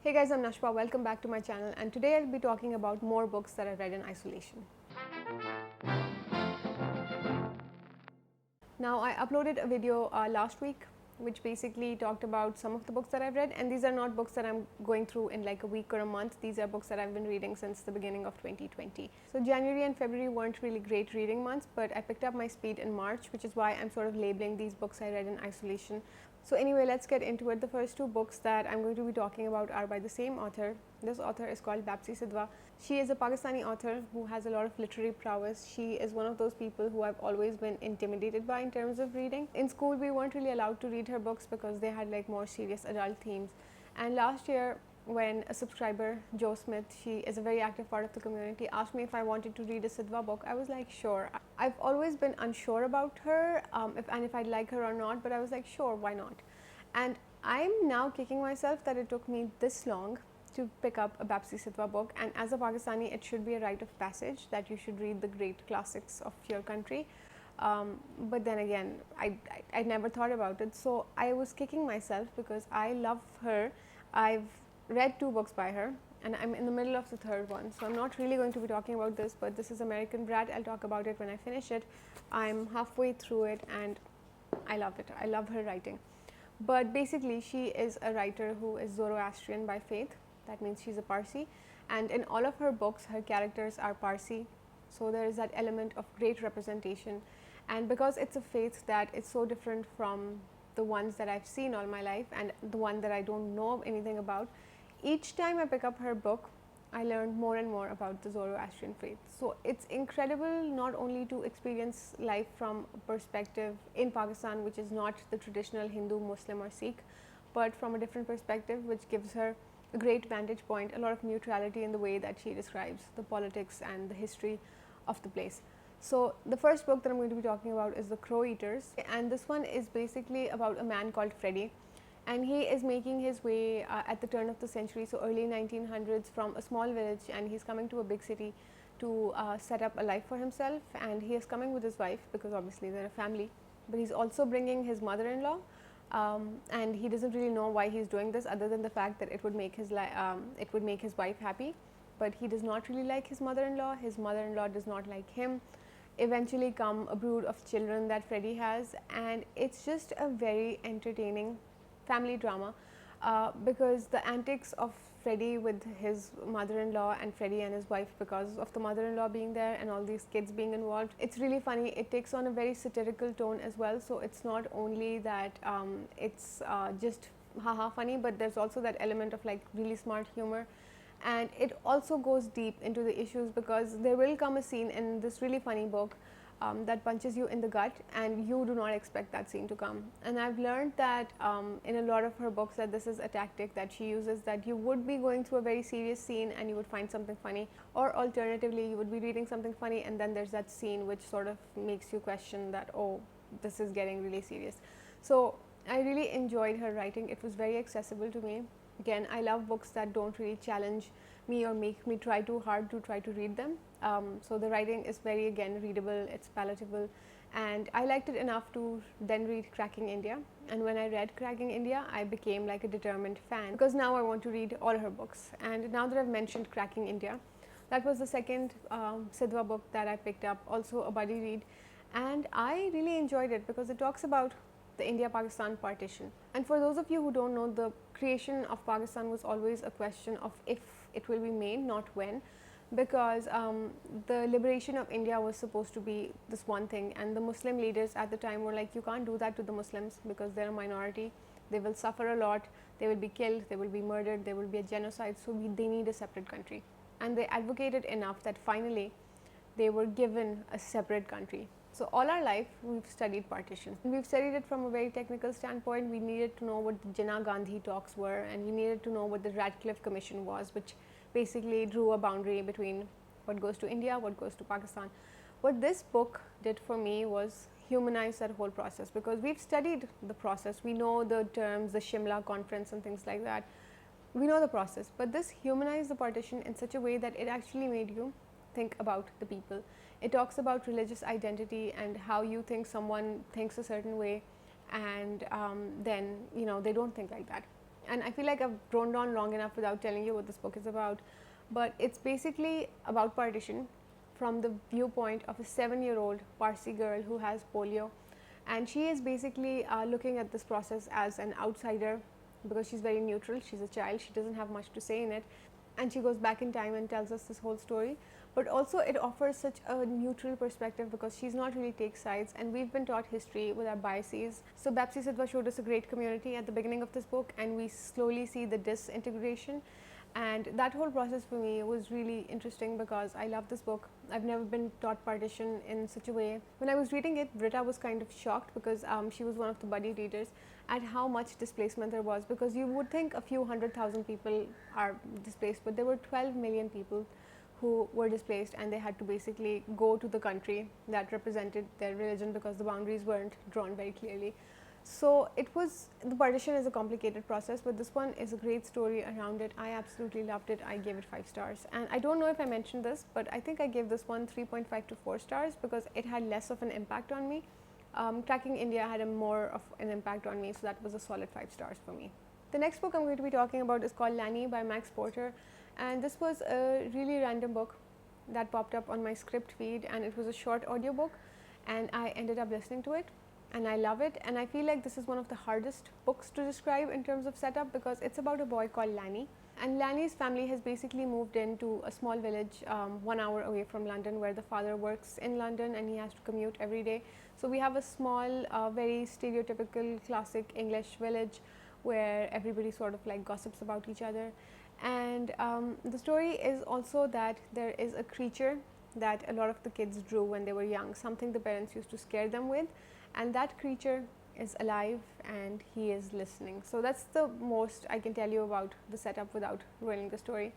Hey guys, I'm Nashwa. Welcome back to my channel, and today I'll be talking about more books that I've read in isolation. Now, I uploaded a video last week which basically talked about some of the books that I've read, and these are not books that I'm going through in like a week or a month. These are books that I've been reading since the beginning of 2020. So January and February weren't really great reading months, but I picked up my speed in March, which is why I'm sort of labeling these books I read in isolation. So anyway, let's get into it. The first two books that I'm going to be talking about are by the same author. This author is called Bapsi Sidhwa. She is a Pakistani author who has a lot of literary prowess. She is one of those people who I've always been intimidated by in terms of reading. In school, we weren't really allowed to read her books because they had like more serious adult themes. And last year, when a subscriber, Joe Smith, she is a very active part of the community, asked me if I wanted to read a Sidhwa book, I was like, sure. I've always been unsure about her, if I'd like her or not, but I was like, sure, why not? And I'm now kicking myself that it took me this long to pick up a Bapsi Sidhwa book, and as a Pakistani, it should be a rite of passage that you should read the great classics of your country. But then again, I never thought about it, so I was kicking myself because I love her. I've read 2 books by her, and I'm in the middle of the third one, so I'm not really going to be talking about this, but this is American Brat. I'll talk about it when I finish it. I'm halfway through it, and I love it. I love her writing. But basically, she is a writer who is Zoroastrian by faith. That means she's a Parsi, and in all of her books, her characters are Parsi. So there is that element of great representation, and because it's a faith that is so different from the ones that I've seen all my life and the one that I don't know anything about, each time I pick up her book, I learned more and more about the Zoroastrian faith. So it's incredible not only to experience life from a perspective in Pakistan, which is not the traditional Hindu, Muslim or Sikh, but from a different perspective, which gives her a great vantage point, a lot of neutrality in the way that she describes the politics and the history of the place. So the first book that I'm going to be talking about is The Crow Eaters, and this one is basically about a man called Freddie, and he is making his way at the turn of the century, so early 1900s, from a small village, and he's coming to a big city to set up a life for himself. And he is coming with his wife because obviously they're a family, but he's also bringing his mother-in-law, and he doesn't really know why he's doing this other than the fact that it would make his wife happy. But he does not really like his mother-in-law. His mother-in-law does not like him. Eventually come a brood of children that Freddie has, and it's just a very entertaining family drama, because the antics of Freddie with his mother-in-law and Freddie and his wife, because of the mother-in-law being there and all these kids being involved, it's really funny. It takes on a very satirical tone as well, so it's not only that it's just haha funny, but there's also that element of like really smart humor, and it also goes deep into the issues, because there will come a scene in this really funny book that punches you in the gut, and you do not expect that scene to come. And I've learned that in a lot of her books that this is a tactic that she uses, that you would be going through a very serious scene and you would find something funny, or alternatively you would be reading something funny and then there's that scene which sort of makes you question that, oh, this is getting really serious. So I really enjoyed her writing. It was very accessible to me. Again, I love books that don't really challenge me or make me try too hard to try to read them. So the writing is very, again, readable, it's palatable, and I liked it enough to then read Cracking India. And when I read Cracking India, I became like a determined fan, because now I want to read all her books. And now that I've mentioned Cracking India, that was the second Sidhwa book that I picked up, also a buddy read, and I really enjoyed it because it talks about the India-Pakistan partition. And for those of you who don't know, the creation of Pakistan was always a question of if it will be made, not when, because the liberation of India was supposed to be this one thing, and the Muslim leaders at the time were like, you can't do that to the Muslims because they're a minority, they will suffer a lot, they will be killed, they will be murdered, there will be a genocide, so they need a separate country. And they advocated enough that finally they were given a separate country. So all our life we've studied partition. We've studied it from a very technical standpoint. We needed to know what the Jinnah Gandhi talks were, and we needed to know what the Radcliffe Commission was, which basically drew a boundary between what goes to India, what goes to Pakistan. What this book did for me was humanize that whole process, because we've studied the process. We know the terms, the Shimla Conference and things like that. We know the process, but this humanized the partition in such a way that it actually made you think about the people. It talks about religious identity and how you think someone thinks a certain way, and then they don't think like that. And I feel like I've droned on long enough without telling you what this book is about. But it's basically about partition from the viewpoint of a 7-year-old Parsi girl who has polio. And she is basically looking at this process as an outsider because she's very neutral. She's a child, she doesn't have much to say in it. And she goes back in time and tells us this whole story. But also, it offers such a neutral perspective because she's not really take sides, and we've been taught history with our biases. So Bapsi Sidhwa showed us a great community at the beginning of this book, and we slowly see the disintegration. And that whole process for me was really interesting because I love this book. I've never been taught partition in such a way. When I was reading it, Britta was kind of shocked because she was one of the buddy readers at how much displacement there was, because you would think a few 100,000 people are displaced, but there were 12 million people who were displaced, and they had to basically go to the country that represented their religion because the boundaries weren't drawn very clearly. So the partition is a complicated process, but this one is a great story around it. I absolutely loved it. I gave it 5 stars. And I don't know if I mentioned this, but I think I gave this one 3.5 to 4 stars because it had less of an impact on me. Tracking India had more of an impact on me, so that was a solid 5 stars for me. The next book I'm going to be talking about is called Anny by Max Porter. And this was a really random book that popped up on my script feed, and it was a short audiobook, and I ended up listening to it, and I love it. And I feel like this is one of the hardest books to describe in terms of setup because it's about a boy called Lanny, and Lanny's family has basically moved into a small village 1 hour away from London, where the father works in London and he has to commute every day. So we have a small, very stereotypical classic English village where everybody sort of like gossips about each other. And the story is also that there is a creature that a lot of the kids drew when they were young, something the parents used to scare them with, and that creature is alive and he is listening. So that's the most I can tell you about the setup without ruining the story.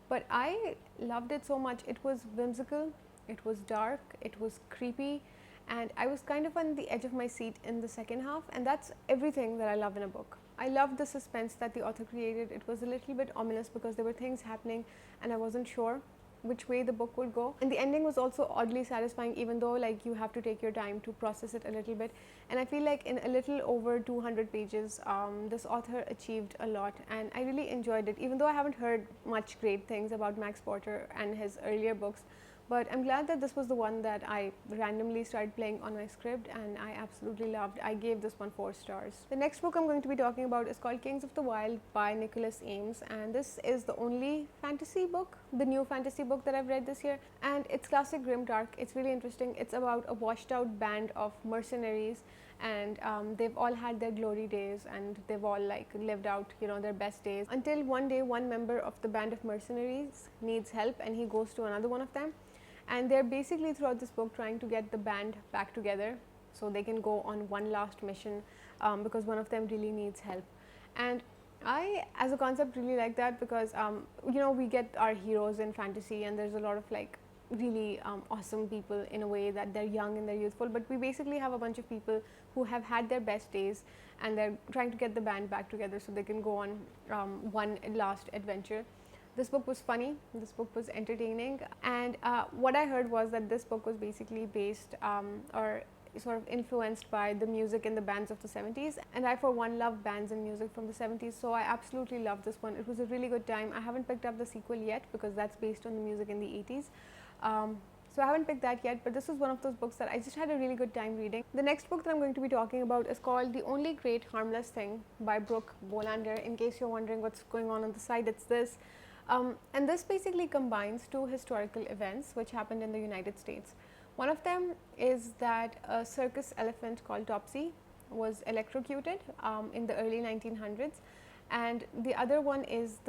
But I loved it so much. It was whimsical, it was dark, it was creepy, and I was kind of on the edge of my seat in the second half, and that's everything that I love in a book. I loved the suspense that the author created. It was a little bit ominous because there were things happening and I wasn't sure which way the book would go. And the ending was also oddly satisfying, even though like you have to take your time to process it a little bit. And I feel like in a little over 200 pages, this author achieved a lot, and I really enjoyed it, even though I haven't heard much great things about Max Porter and his earlier books. But I'm glad that this was the one that I randomly started playing on my script, and I absolutely loved. I gave this one 4 stars. The next book I'm going to be talking about is called Kings of the Wild by Nicholas Ames, and this is the only fantasy book, the new fantasy book that I've read this year, and it's classic grimdark. It's really interesting. It's about a washed out band of mercenaries, and they've all had their glory days and they've all like lived out, you know, their best days, until one day one member of the band of mercenaries needs help and he goes to another one of them. And they're basically throughout this book trying to get the band back together so they can go on one last mission because one of them really needs help. And I, as a concept, really like that because, you know, we get our heroes in fantasy and there's a lot of like really awesome people in a way that they're young and they're youthful, but we basically have a bunch of people who have had their best days and they're trying to get the band back together so they can go on one last adventure. This book was funny, this book was entertaining, and what I heard was that this book was basically based or sort of influenced by the music in the bands of the 70s, and I for one love bands and music from the 70s, so I absolutely loved this one. It was a really good time. I haven't picked up the sequel yet because that's based on the music in the 80s. So I haven't picked that yet, but this was one of those books that I just had a really good time reading. The next book that I'm going to be talking about is called The Only Great Harmless Thing by Brooke Bolander. In case you're wondering what's going on the side, it's this. And this basically combines 2 historical events which happened in the United States. One of them is that a circus elephant called Topsy was electrocuted in the early 1900s, and the other one is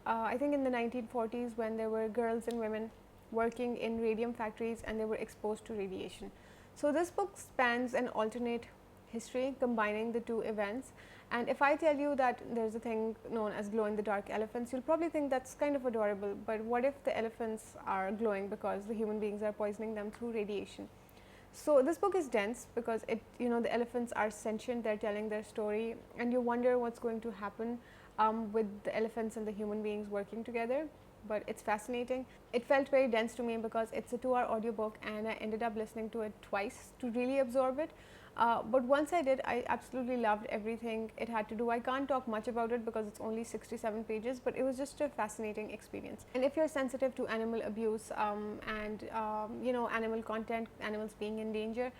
I think in the 1940s when there were girls and women working in radium factories and they were exposed to radiation. So this book spans an alternate history combining the 2 events. And if I tell you that there's a thing known as glow-in-the-dark elephants, you'll probably think that's kind of adorable, but what if the elephants are glowing because the human beings are poisoning them through radiation? So this book is dense because the elephants are sentient, they're telling their story, and you wonder what's going to happen with the elephants and the human beings working together. But it's fascinating. It felt very dense to me because it's a 2-hour audiobook and I ended up listening to it twice to really absorb it. But once I did, I absolutely loved everything it had to do. I can't talk much about it because it's only 67 pages, but it was just a fascinating experience. And if you're sensitive to animal abuse and animal content, animals being in danger,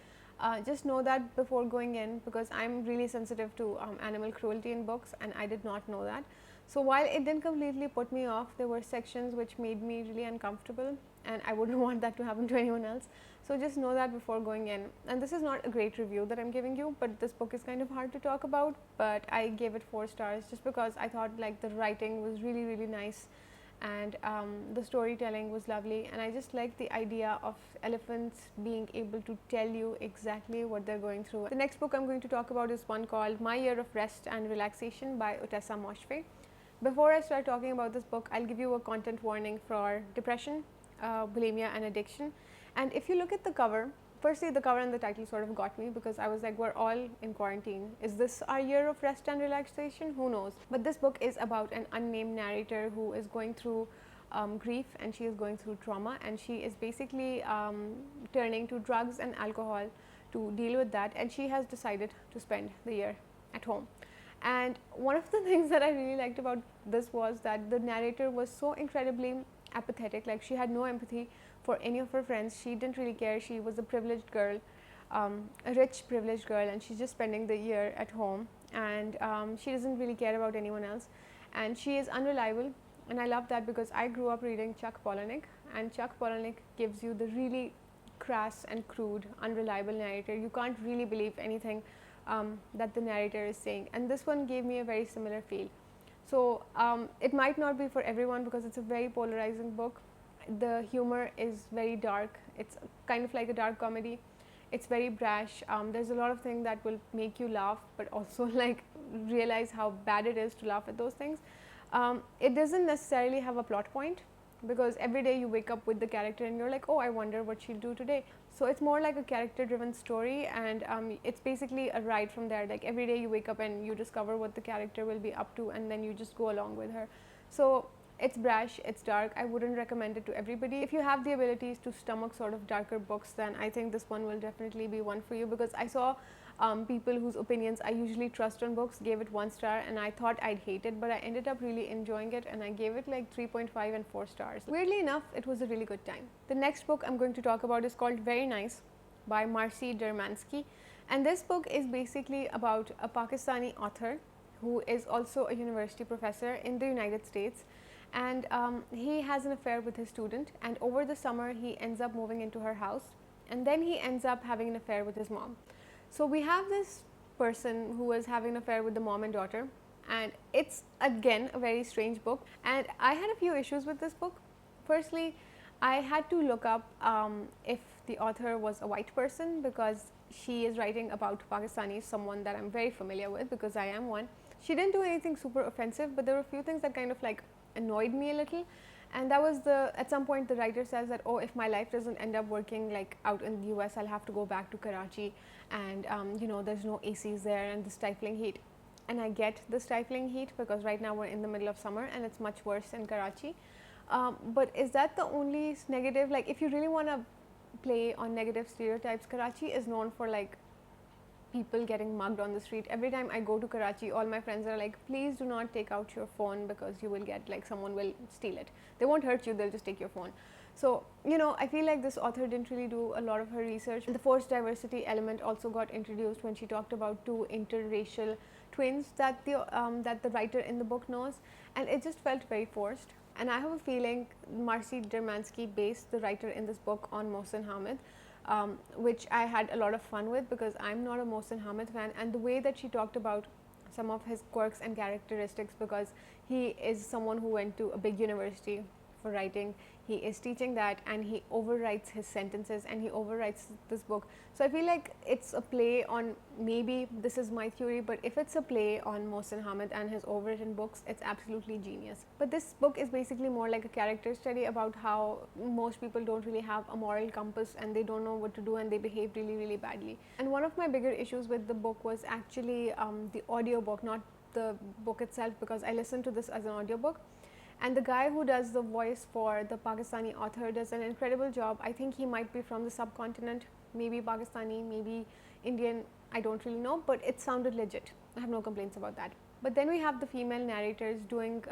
just know that before going in, because I'm really sensitive to animal cruelty in books, and I did not know that. So while it didn't completely put me off, there were sections which made me really uncomfortable, and I wouldn't want that to happen to anyone else. So just know that before going in. And this is not a great review that I'm giving you, but this book is kind of hard to talk about. But I gave it 4 stars just because I thought like the writing was really, really nice, and the storytelling was lovely, and I just like the idea of elephants being able to tell you exactly what they're going through. The next book I'm going to talk about is one called My Year of Rest and Relaxation by Utessa Moshfegh. Before I start talking about this book, I'll give you a content warning for depression, bulimia and addiction. And if you look at the cover, firstly the cover and the title sort of got me, because I was like, we're all in quarantine. Is this our year of rest and relaxation? Who knows? But this book is about an unnamed narrator who is going through grief, and she is going through trauma, and she is basically turning to drugs and alcohol to deal with that, and she has decided to spend the year at home. And one of the things that I really liked about this was that the narrator was so incredibly apathetic. Like, she had no empathy for any of her friends. She didn't really care. She was a privileged girl, a rich privileged girl, and she's just spending the year at home, and she doesn't really care about anyone else, and she is unreliable. And I love that, because I grew up reading Chuck Palahniuk, and Chuck Palahniuk gives you the really crass and crude, unreliable narrator. You can't really believe anything that the narrator is saying, and this one gave me a very similar feel. So it might not be for everyone, because it's a very polarizing book. The humor is very dark. It's kind of like a dark comedy. It's very brash. There's a lot of things that will make you laugh, but also like realize how bad it is to laugh at those things. It doesn't necessarily have a plot point, because every day you wake up with the character and you're like, oh, I wonder what she'll do today. So it's more like a character driven story, and it's basically a ride from there. Like, every day you wake up and you discover what the character will be up to, and then you just go along with her. So it's brash, it's dark. I wouldn't recommend it to everybody. If you have the abilities to stomach sort of darker books, then I think this one will definitely be one for you, because I saw people whose opinions I usually trust on books gave it 1 star, and I thought I'd hate it, but I ended up really enjoying it, and I gave it like 3.5 and 4 stars. Weirdly enough, it was a really good time. The next book I'm going to talk about is called Very Nice by Marcy Dermansky, and this book is basically about a Pakistani author who is also a university professor in the United States, and he has an affair with his student, and over the summer he ends up moving into her house, and then he ends up having an affair with his mom. So we have this person who is having an affair with the mom and daughter, and it's again a very strange book, and I had a few issues with this book. Firstly, I had to look up if the author was a white person, because she is writing about Pakistanis, someone that I'm very familiar with because I am one. She didn't do anything super offensive, but there were a few things that kind of like annoyed me a little. And that was at some point the writer says that, oh, if my life doesn't end up working like out in the US, I'll have to go back to Karachi, and there's no ACs there and the stifling heat. And I get the stifling heat, because right now we're in the middle of summer and it's much worse in Karachi. But is that the only negative? Like, if you really want to play on negative stereotypes, Karachi is known for like people getting mugged on the street. Every time I go to Karachi, all my friends are like, please do not take out your phone, because you will get like, someone will steal it. They won't hurt you, they'll just take your phone. So, I feel like this author didn't really do a lot of her research. The forced diversity element also got introduced when she talked about 2 interracial twins that the writer in the book knows, and it just felt very forced. And I have a feeling Marcy Dermansky based the writer in this book on Mohsin Hamid, which I had a lot of fun with, because I'm not a Mohsin Hamid fan, and the way that she talked about some of his quirks and characteristics, because he is someone who went to a big university for writing. He is teaching that, and he overwrites his sentences, and he overwrites this book. So I feel like it's a play on, maybe this is my theory, but if it's a play on Mohsin Hamid and his overwritten books, it's absolutely genius. But this book is basically more like a character study about how most people don't really have a moral compass, and they don't know what to do, and they behave really, really badly. And one of my bigger issues with the book was actually the audiobook, not the book itself, because I listened to this as an audiobook. And the guy who does the voice for the Pakistani author does an incredible job. I think he might be from the subcontinent, maybe Pakistani, maybe Indian. I don't really know, but it sounded legit. I have no complaints about that. But then we have the female narrators doing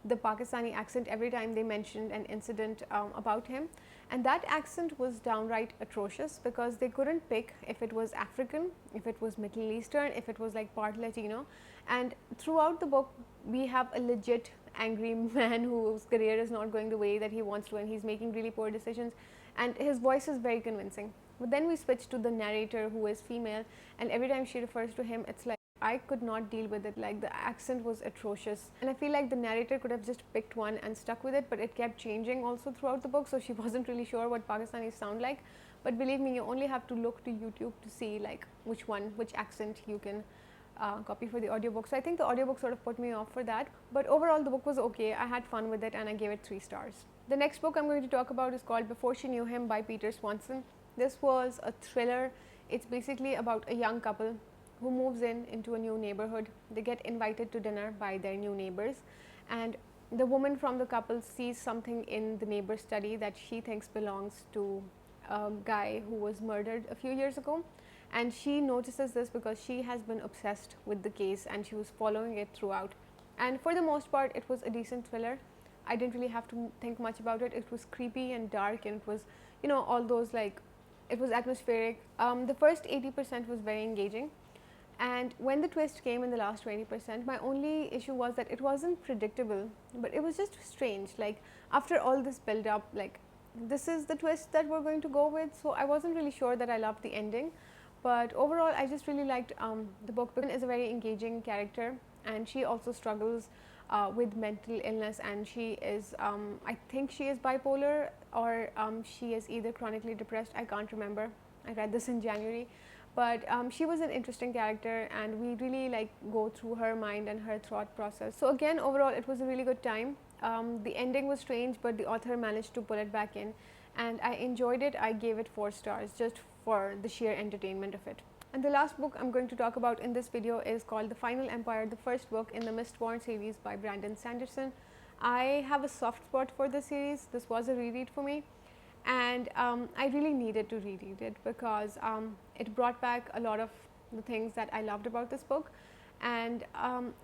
the Pakistani accent every time they mentioned an incident about him, and that accent was downright atrocious because they couldn't pick if it was African, if it was Middle Eastern, if it was like part Latino. And throughout the book we have a legit angry man whose career is not going the way that he wants to, and he's making really poor decisions, and his voice is very convincing. But then we switch to the narrator, who is female, and every time she refers to him, it's like I could not deal with it. Like, the accent was atrocious, and I feel like the narrator could have just picked one and stuck with it, but it kept changing also throughout the book, so she wasn't really sure what Pakistanis sound like. But believe me, you only have to look to YouTube to see like which accent you can copy for the audiobook. So I think the audiobook sort of put me off for that, but overall the book was okay. I had fun with it and I gave it 3 stars. The next book I'm going to talk about is called Before She Knew Him by Peter Swanson. This was a thriller. It's basically about a young couple who moves into a new neighborhood. They get invited to dinner by their new neighbors, and the woman from the couple sees something in the neighbor's study that she thinks belongs to a guy who was murdered a few years ago. And she notices this because she has been obsessed with the case and she was following it throughout. And for the most part, it was a decent thriller. I didn't really have to think much about it. It was creepy and dark, and it was, you know, all those like, it was atmospheric. The first 80% was very engaging, and when the twist came in the last 20%, my only issue was that it wasn't predictable, but it was just strange. Like, after all this build up, like, this is the twist that we're going to go with. So I wasn't really sure that I loved the ending. But overall, I just really liked the book. Because is a very engaging character, and she also struggles with mental illness, and she is, I think she is bipolar, or she is either chronically depressed. I can't remember. I read this in January. But she was an interesting character, and we really like go through her mind and her thought process. So again, overall, it was a really good time. The ending was strange, but the author managed to pull it back in, and I enjoyed it. I gave it 4 stars just for the sheer entertainment of it. And the last book I'm going to talk about in this video is called The Final Empire, the first book in the Mistborn series by Brandon Sanderson. I have a soft spot for this series. This was a reread for me, and I really needed to reread it because it brought back a lot of the things that I loved about this book. And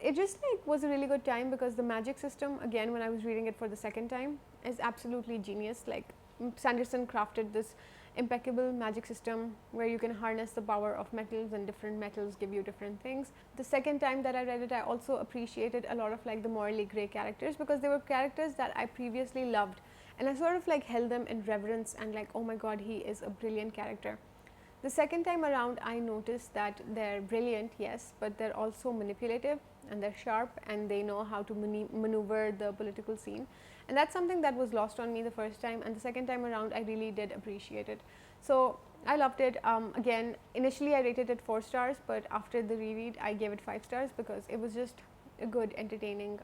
it just like was a really good time because the magic system, again, when I was reading it for the second time, is absolutely genius. Like, Sanderson crafted this impeccable magic system where you can harness the power of metals, and different metals give you different things. The second time that I read it, I also appreciated a lot of like the morally grey characters, because they were characters that I previously loved, and I sort of like held them in reverence and like, oh my god, he is a brilliant character. The second time around, I noticed that they're brilliant, yes, but they're also manipulative, and they're sharp, and they know how to maneuver the political scene. And that's something that was lost on me the first time, and the second time around, I really did appreciate it. So I loved it. Again, initially I rated it 4 stars, but after the reread, I gave it 5 stars because it was just a good, entertaining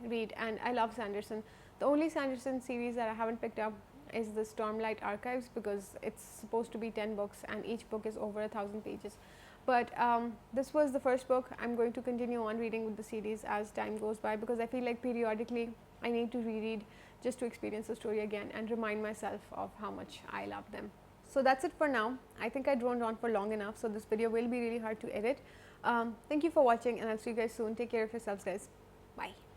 read, and I love Sanderson. The only Sanderson series that I haven't picked up is the Stormlight Archives, because it's supposed to be 10 books and each book is over 1,000 pages. But this was the first book. I'm going to continue on reading with the series as time goes by, because I feel like periodically I need to reread just to experience the story again and remind myself of how much I love them. So that's it for now. I think I droned on for long enough, so this video will be really hard to edit. Thank you for watching, and I'll see you guys soon. Take care of yourselves, guys. Bye.